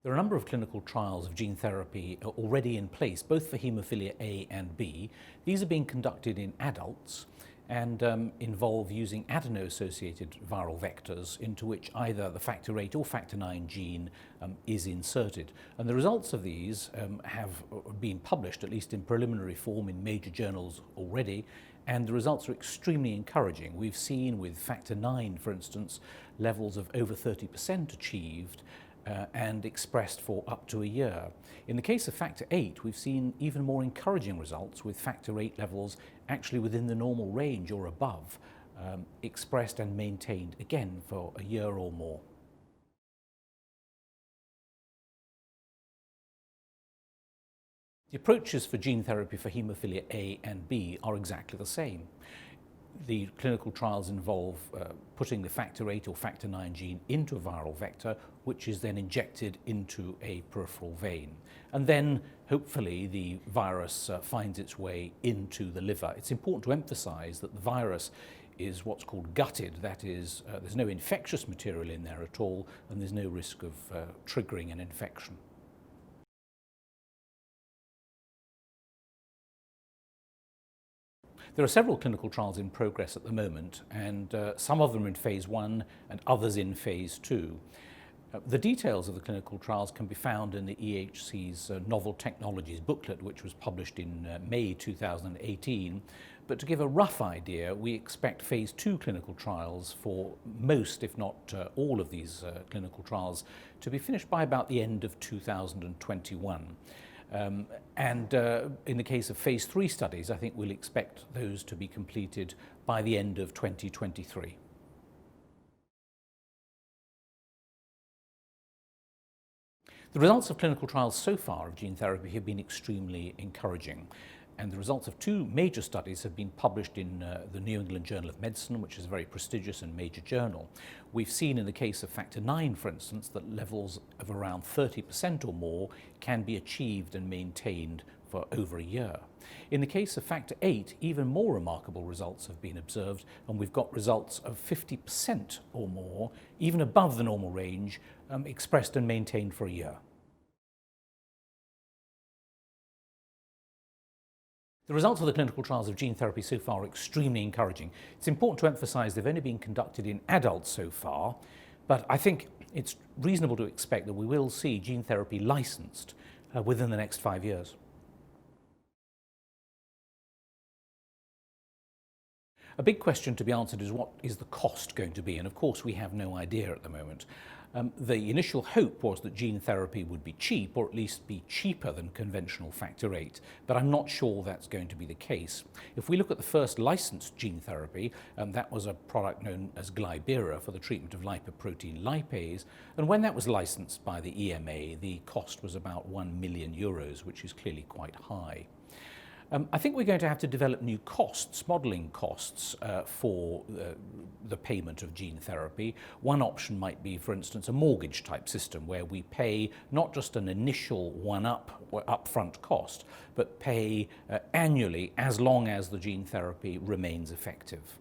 There are a number of clinical trials of gene therapy already in place, both for haemophilia A and B. These are being conducted in adults and involve using adeno-associated viral vectors into which either the factor VIII or factor IX gene is inserted. And the results of these have been published, at least in preliminary form, in major journals already, and the results are extremely encouraging. We've seen with factor IX, for instance, levels of over 30% achieved and expressed for up to a year. In the case of factor VIII, we've seen even more encouraging results with factor VIII levels actually within the normal range or above, expressed and maintained again for a year or more. The approaches for gene therapy for haemophilia A and B are exactly the same. The clinical trials involve putting the factor VIII or factor IX gene into a viral vector, which is then injected into a peripheral vein. And then, hopefully, the virus finds its way into the liver. It's important to emphasize that the virus is what's called gutted. That is, there's no infectious material in there at all, and there's no risk of triggering an infection. There are several clinical trials in progress at the moment, and some of them in phase 1 and others in phase 2. The details of the clinical trials can be found in the EHC's Novel Technologies booklet, which was published in May 2018. But to give a rough idea, we expect phase 2 clinical trials for most, if not all of these clinical trials to be finished by about the end of 2021. In the case of phase 3 studies, I think we'll expect those to be completed by the end of 2023. The results of clinical trials so far of gene therapy have been extremely encouraging. And the results of 2 major studies have been published in the New England Journal of Medicine, which is a very prestigious and major journal. We've seen in the case of factor IX, for instance, that levels of around 30% or more can be achieved and maintained for over a year. In the case of factor VIII, even more remarkable results have been observed, and we've got results of 50% or more, even above the normal range, expressed and maintained for a year. The results of the clinical trials of gene therapy so far are extremely encouraging. It's important to emphasize they've only been conducted in adults so far, but I think it's reasonable to expect that we will see gene therapy licensed within the next 5 years. A big question to be answered is what is the cost going to be? And of course we have no idea at the moment. The initial hope was that gene therapy would be cheap, or at least be cheaper than conventional factor VIII, but I'm not sure that's going to be the case. If we look at the first licensed gene therapy, that was a product known as Glybera for the treatment of lipoprotein lipase, and when that was licensed by the EMA, the cost was about €1 million, which is clearly quite high. I think we're going to have to develop new costs, modelling costs for the payment of gene therapy. One option might be, for instance, a mortgage type system where we pay not just an initial upfront cost, but pay annually as long as the gene therapy remains effective.